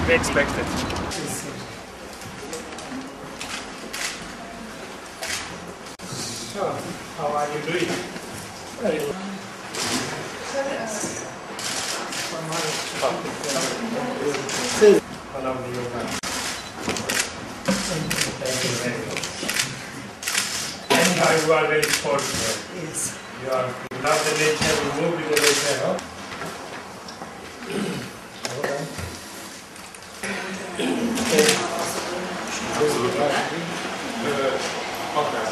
Expected. So, how are you doing? Very well. Hello, Yoga. Thank you very much. Anyhow, you are very fortunate. Yes. You love the nature, you move with the nature, huh? Okay.